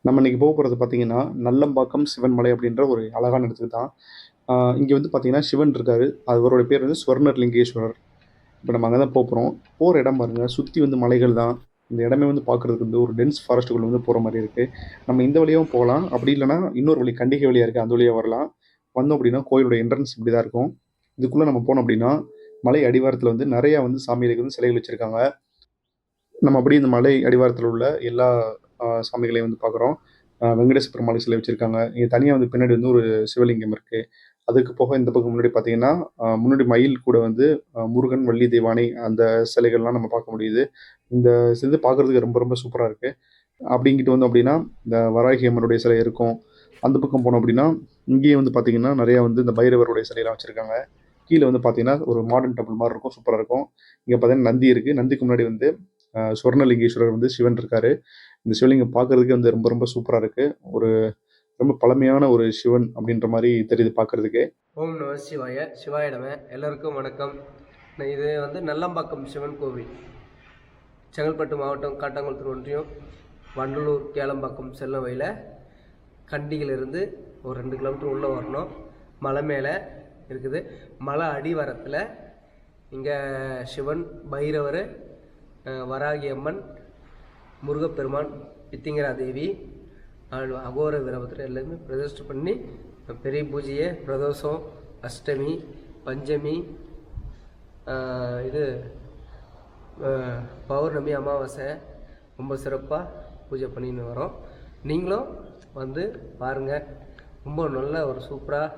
நம்ம இன்னைக்கு போறது பார்த்தீங்கன்னா, நல்லம்பாக்கம் சிவன் மலை அப்படின்ற ஒரு அழகான இடத்துக்கு தான். இங்க வந்து பார்த்தீங்கன்னா, சிவன் இருக்காரு. அவருடைய பேர் வந்து ஸ்வர்ணலிங்கேஸ்வரர். இப்ப நம்ம அங்க தான் போறோம். போற இடம் பாருங்க, சுத்தி வந்து மலைகள் தான். இந்த இடமே வந்து பார்க்கறதுக்கு வந்து ஒரு டென்ஸ் ஃபாரஸ்ட்டுக்குள்ள வந்து போற மாரி இருக்கு. நம்ம இந்த வழியாவும் போகலாம். அப்படி இல்லன்னா, இன்னொரு வழி கண்டிகை வழியா இருக்கு. அந்த வழியா வரலாம். வந்தோம் அப்படின்னா, கோயிலோட என்ட்ரன்ஸ் இப்படி தான் இருக்கும். இதுக்குள்ள நம்ம போனோம் அப்படின்னா, மலை அடிவாரத்தில வந்து நெறைய வந்து சாமிகளுக்கு வந்து சிலைகள் வச்சிருக்காங்க. நம்ம அப்படியே இந்த மலை அடிவாரத்தில உள்ள எல்லா சாமிகளையும் வந்து பார்க்குறோம். வெங்கடேச பெருமாள் சிலை வச்சிருக்காங்க. இங்க தனியா வந்து பின்னாடி வந்து ஒரு சிவலிங்கம் இருக்கு. அதுக்கு போக இந்த பக்கம் முன்னாடி பார்த்தீங்கன்னா, முன்னாடி மயில் கூட வந்து முருகன், வள்ளி தெய்வானை அந்த சிலைகள்லாம் நம்ம பார்க்க முடியுது. இந்த இது பார்க்கறதுக்கு ரொம்ப ரொம்ப சூப்பரா இருக்கு. அப்படி இங்கிட்டு வந்தோம் அப்படின்னா, இந்த வராகி அம்மனுடைய சிலை இருக்கும். அந்த பக்கம் போனோம் அப்படின்னா, இங்கேயும் வந்து பார்த்தீங்கன்னா, நெறையா வந்து இந்த பைரவருடைய சிலைலாம் வச்சிருக்காங்க. கீழ வந்து பார்த்தீங்கன்னா, ஒரு மாடர்ன் டெம்பிள் மாரி இருக்கும். சூப்பரா இருக்கும். இங்க பார்த்தீங்கன்னா, நந்தி இருக்கு. நந்திக்கு முன்னாடி வந்து சொர்ணலிங்கேஸ்வரர் வந்து சிவன் இருக்காரு. இந்த சிவலிங்கம் பார்க்கறதுக்கே வந்து ரொம்ப ரொம்ப சூப்பரா இருக்கு. ஒரு ரொம்ப பழமையான ஒரு சிவன் அப்படின்ற மாரி தெரியுது பார்க்கறதுக்கே. ஓம் நம சிவாய சிவாய நம. எல்லோருக்கும் வணக்கம். இது வந்து நல்லம்பாக்கம் சிவன் கோவில், செங்கல்பட்டு மாவட்டம் காட்டாங்குளத்தூர் ஒன்றியம் வண்டலூர் கேளம்பாக்கம் செல்லும் வழியில் கண்டியிலிருந்து ஒரு 2 கிலோமீட்டர் உள்ளே வரணும். மலை மேலே இருக்குது. மலை அடிவாரத்தில் இங்கே சிவன், பைரவர், வராகி அம்மன், முருகப்பெருமான், பித்திங்கரா தேவி, அகோர வீரபத்திரம் எல்லாமே பிரதிஷ்டை பண்ணி பெரிய பூஜையை பிரதோஷம், அஷ்டமி, பஞ்சமி, இது பௌர்ணமி, அமாவாசை ரொம்ப சிறப்பாக பூஜை பண்ணின்னு வரோம். நீங்களும் வந்து பாருங்கள். ரொம்ப நல்ல ஒரு சூப்பராக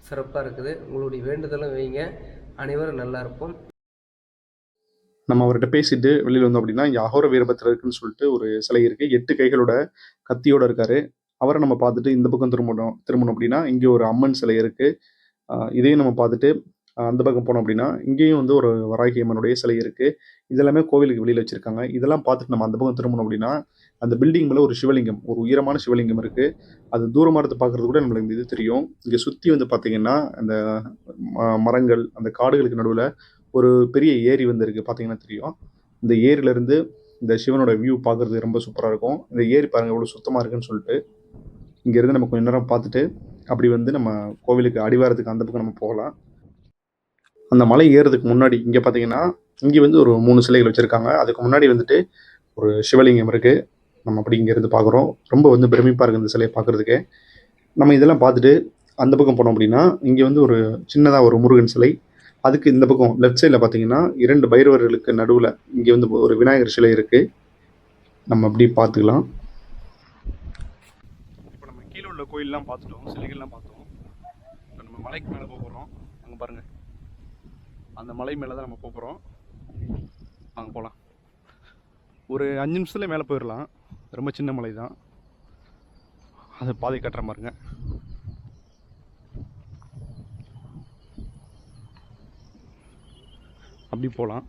சிறப்பாக இருக்குது. உங்களுடைய வேண்டுதலும் வைங்க. அனைவரும் நல்லா இருப்போம். நம்ம அவர்ட்ட பேசிட்டு வெளியில வந்தோம் அப்படின்னா, இங்க அகோர வீரபத்திரருக்குன்னு சொல்லிட்டு ஒரு சிலை இருக்கு. 8 கைகளோட கத்தியோட இருக்காரு. அவர நம்ம பார்த்துட்டு இந்த பக்கம் திரும்பணும் திரும்பணும் அப்படின்னா, இங்க ஒரு அம்மன் சிலை இருக்கு. இதையும் நம்ம பார்த்துட்டு, அந்த பக்கம் போனோம் அப்படின்னா, இங்கேயும் வந்து ஒரு வராகி அம்மனுடைய சிலை இருக்கு. இது எல்லாமே கோவிலுக்கு வெளியில வச்சிருக்காங்க. இதெல்லாம் பார்த்துட்டு நம்ம அந்த பக்கம் திரும்பணும் அப்படின்னா, அந்த பில்டிங் மேல ஒரு சிவலிங்கம், ஒரு உயரமான சிவலிங்கம் இருக்கு. அது தூரமா இருந்து பார்க்கறது கூட நம்மளுக்கு இந்த இது தெரியும். இங்க சுத்தி வந்து பார்த்தீங்கன்னா, அந்த மரங்கள், அந்த காடுகளுக்கு நடுவுல ஒரு பெரிய ஏரி வந்து இருக்கு. பார்த்தீங்கன்னா தெரியும். இந்த ஏரியிலருந்து இந்த சிவனோட வியூ பார்க்கறதுக்கு ரொம்ப சூப்பரா இருக்கும். இந்த ஏரி பாருங்க எவ்வளோ சுத்தமா இருக்குன்னு சொல்லிட்டு. இங்கேருந்து நம்ம கொஞ்ச நேரம் பார்த்துட்டு, அப்படி வந்து நம்ம கோவிலுக்கு அடிவாரத்துக்கு அந்த பக்கம் நம்ம போகலாம். அந்த மலை ஏறுறதுக்கு முன்னாடி இங்க பார்த்தீங்கன்னா, இங்க வந்து ஒரு 3 சிலைகள் வச்சிருக்காங்க. அதுக்கு முன்னாடி வந்துட்டு ஒரு சிவலிங்கம் இருக்கு. நம்ம அப்படி இங்கேருந்து பார்க்குறோம். ரொம்ப வந்து பிரமிப்பா இருக்கு இந்த சிலைய பார்க்கறதுக்கே. நம்ம இதெல்லாம் பார்த்துட்டு, அந்த பக்கம் போனோம் அப்படின்னா, இங்க வந்து ஒரு சின்னதா ஒரு முருகன் சிலை. அதுக்கு இந்த பக்கம் லெஃப்ட் சைட்ல பார்த்தீங்கன்னா, 2 பைரவர்களுக்கு நடுவுல இங்க வந்து ஒரு விநாயகர் சிலை இருக்கு. நம்ம அப்படி பார்த்துக்கலாம். இப்ப நம்ம கீழ உள்ள கோயில்லாம் பார்த்துட்டோம். சிலைகள்லாம் பார்த்தோம். இப்ப நம்ம மலைக்கு மேல போறோம். அங்க பாருங்க. அந்த மலை மேல தான் நம்ம போறோம். வாங்க போலாம். ஒரு 5 நிமிஷத்துல மேல போயிரலாம். ரொம்ப சின்ன மலை தான். அது பாதை காட்டுறேன் பாருங்க. அப்படி போலாம்.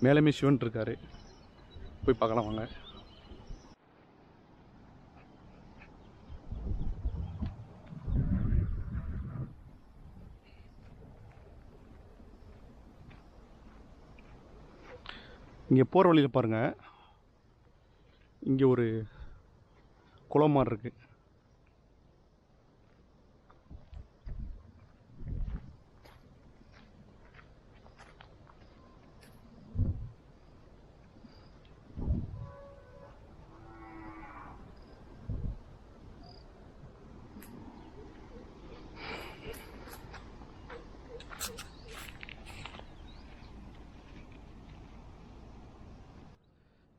மேலமே சிவன் இருக்காரு. போய் பார்க்கலாம் வாங்க. இங்கே போகிற வழியில் பாருங்கள், இங்கே ஒரு குளம் மாதிரி இருக்குது.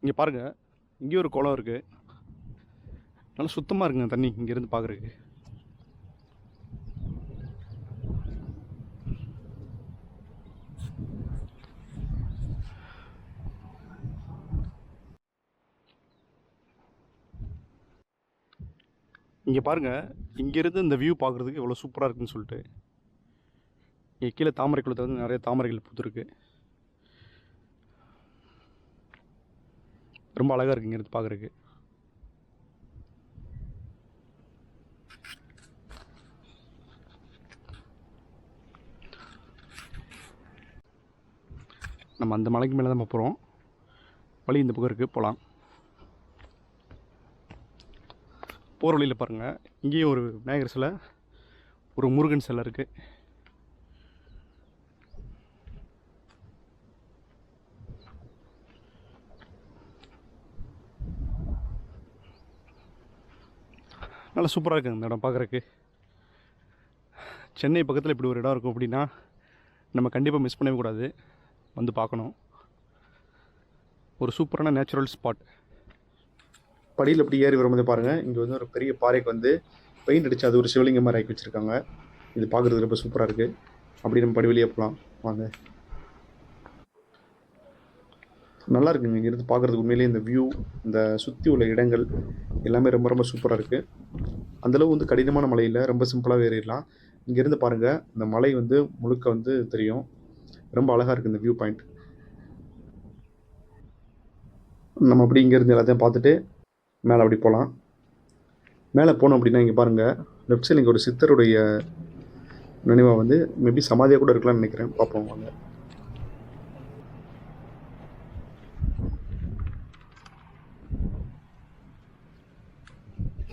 இங்கே பாருங்கள், இங்கே ஒரு குளம் இருக்குது. நல்லா சுத்தமாக இருக்குங்க தண்ணி இங்கேருந்து பார்க்குறதுக்கு. இங்கே பாருங்கள், இங்கேருந்து இந்த வியூ பார்க்குறதுக்கு எவ்வளோ சூப்பராக இருக்குன்னு சொல்லிட்டு. இங்கே கீழே தாமரை குளத்தில் வந்து நிறைய தாமரைகள் பூத்துருக்கு. ரொம்ப அழகாக இருக்குது இங்கேருந்து பார்க்குறதுக்கு. நம்ம அந்த மலைக்கு மேலே தான் போகிறோம். வழி இந்த பக்கம் இருக்குது, போகலாம். போகிற வழியில் பாருங்கள், இங்கேயும் ஒரு விநாயகர் சிலை, ஒரு முருகன் சிலை இருக்குது. நல்லா சூப்பராக இருக்குங்க இந்த இடம் பார்க்குறக்கு. சென்னை பக்கத்தில் இப்படி ஒரு இடம் இருக்கும் அப்படின்னா நம்ம கண்டிப்பாக மிஸ் பண்ணவே கூடாது, வந்து பார்க்கணும். ஒரு சூப்பரான நேச்சுரல் ஸ்பாட். படியில் அப்படி ஏறி வரும்போது பாருங்கள், இங்கே வந்து ஒரு பெரிய பாறைக்கு வந்து பெயிண்ட் அடித்து அது ஒரு சிவலிங்கம் மாதிரி ஆக்கி வச்சுருக்காங்க. இது பார்க்குறதுக்கு ரொம்ப சூப்பராக இருக்குது. அப்படி நம்ம படி வெளியே போகலாம் வாங்க. நல்லா இருக்குங்க இங்கேருந்து பார்க்குறதுக்கு. உண்மையிலேயே இந்த வியூ, இந்த சுற்றி உள்ள இடங்கள் எல்லாமே ரொம்ப ரொம்ப சூப்பராக இருக்குது. அந்தளவு வந்து கடினமான மலை இல்லை, ரொம்ப சிம்பிளாகவே ஏறிடலாம். இங்கேருந்து பாருங்கள், இந்த மலை வந்து முழுக்க வந்து தெரியும். ரொம்ப அழகாக இருக்குது இந்த வியூ பாயிண்ட். நம்ம அப்படி இங்கேருந்து எல்லாத்தையும் பார்த்துட்டு மேலே அப்படி போகலாம். மேலே போனோம் அப்படின்னா இங்கே பாருங்கள், லெஃப்ட் சைடில் இங்கே ஒரு சித்தருடைய நினைவாக வந்து மேபி சமாதியாக கூட இருக்கலாம்னு நினைக்கிறேன். பார்ப்போம் வாங்க.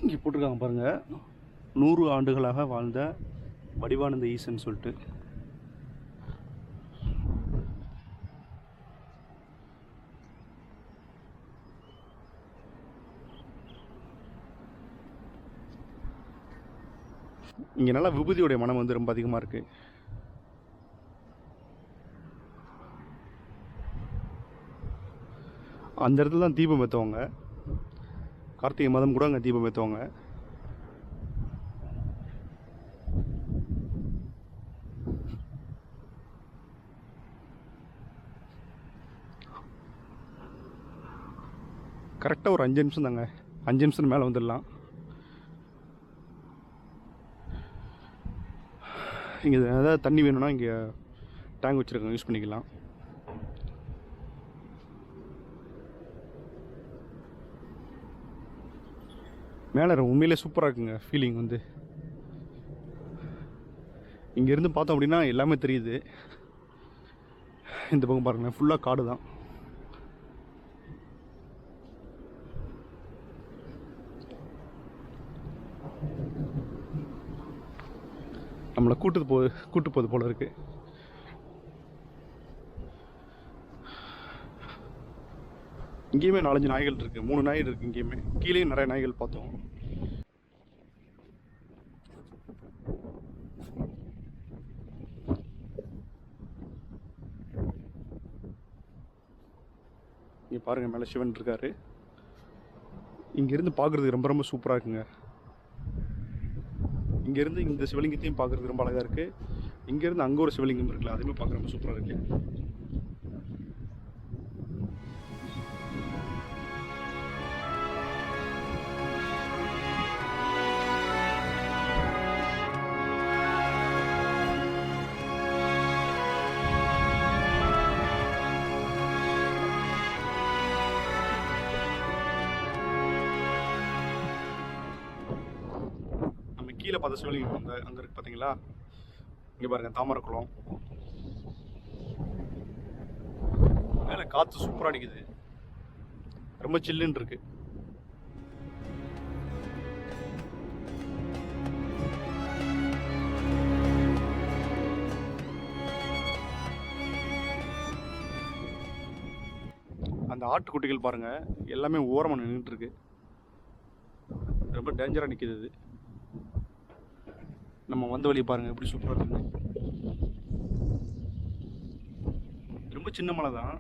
இங்கே போட்டிருக்காங்க பாருங்கள், 100 ஆண்டுகளாக வாழ்ந்த வடிவானந்த ஈசன் சொல்லிட்டு. இங்கே நல்லா விபூதியோடைய மனம் வந்து ரொம்ப அதிகமாக இருக்குது. அந்த இடத்துல தான் தீபம் ஏற்றுவாங்க. கார்த்திகை மாதம் கூட அங்கே தீபம் ஏற்றுவாங்க. கரெக்டாக ஒரு 5 நிமிஷம் தாங்க, 5 நிமிஷம் மேலே வந்துடலாம். இங்கே ஏதாவது தண்ணி வேணும்னா இங்கே டேங்க் வச்சுருக்காங்க, யூஸ் பண்ணிக்கலாம். மேலே உண்மையிலே சூப்பராக இருக்குங்க ஃபீலிங் வந்து. இங்கேருந்து பார்த்தோம் அப்படின்னா எல்லாமே தெரியுது. இந்த பக்கம் பாருங்கள், ஃபுல்லாக காடு தான். நம்மளை கூட்டு போகுது போல இருக்கு. இங்கேயுமே 4-5 நாய்கள் இருக்கு, 3 நாய்கள் இருக்கு. இங்கேயுமே கீழே நிறைய நாய்கள் பார்த்தோம். இங்கே பாருங்க, மேலே சிவன் இருக்காரு. இங்கேருந்து பார்க்குறதுக்கு ரொம்ப ரொம்ப சூப்பராக இருக்குங்க. இங்கேருந்து இந்த சிவலிங்கத்தையும் பார்க்குறதுக்கு ரொம்ப அழகாக இருக்குது. இங்கேருந்து அங்கே ஒரு சிவலிங்கம் இருக்குல்ல, அதுவுமே பார்க்க ரொம்ப சூப்பராக இருக்குது. கீழே பார்த்த சிவலிங்கம் அங்கே இருக்கு பார்த்தீங்களா? இங்கே பாருங்கள், தாமரை குளம். மேலே காற்று சூப்பராக அடிக்குது, ரொம்ப சில்லுன்னு இருக்கு. அந்த ஆட்டுக்குட்டிகள் பாருங்கள், எல்லாமே ஓரமாக நின்றுட்டு இருக்கு. ரொம்ப டேஞ்சராக நிற்கிது இது. நம்ம வந்த வழி பாருங்கள் எப்படி சூப்பராக இருக்குங்க. ரொம்ப சின்ன மலை தான்,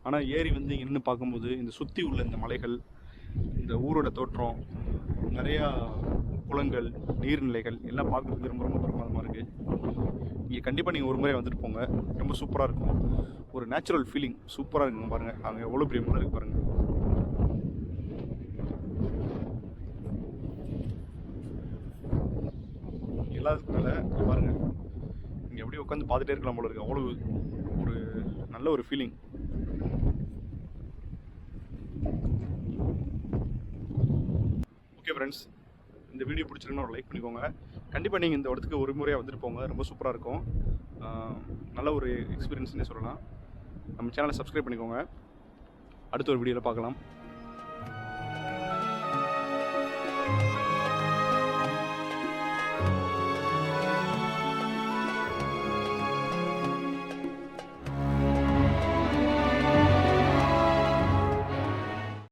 ஆனால் ஏறி வந்து இங்கே நின்று பார்க்கும்போது இந்த சுற்றி உள்ள இந்த மலைகள், இந்த ஊரோட தோற்றம், நிறையா குளங்கள், நீர்நிலைகள் எல்லாம் பார்க்குறதுக்கு ரொம்ப ரொம்ப பிரமாதமாக இருக்குது. இங்கே கண்டிப்பாக நீங்கள் ஒரு முறை வந்துட்டு போங்க, ரொம்ப சூப்பராக இருக்கும். ஒரு நேச்சுரல் ஃபீலிங் சூப்பராக இருக்குங்க. பாருங்கள் அங்கே எவ்வளோ பெரிய மலை இருக்குது பாருங்கள். எல்லாத்துக்கு மேலே பாருங்கள், இங்கே அப்படியே உட்காந்து பார்த்துட்டே இருக்கலாம் போல இருக்குது. அவ்வளோ ஒரு நல்ல ஒரு ஃபீலிங். ஓகே ஃப்ரெண்ட்ஸ், இந்த வீடியோ பிடிச்சிருக்குன்னா ஒரு லைக் பண்ணிக்கோங்க. கண்டிப்பாக நீங்கள் இந்த இடத்துக்கு ஒரு முறையாக வந்துட்டு போங்க, ரொம்ப சூப்பராக இருக்கும். நல்ல ஒரு எக்ஸ்பீரியன்ஸ்னே சொல்லலாம். நம்ம சேனலை சப்ஸ்கிரைப் பண்ணிக்கோங்க. அடுத்த ஒரு வீடியோவில் பார்க்கலாம்.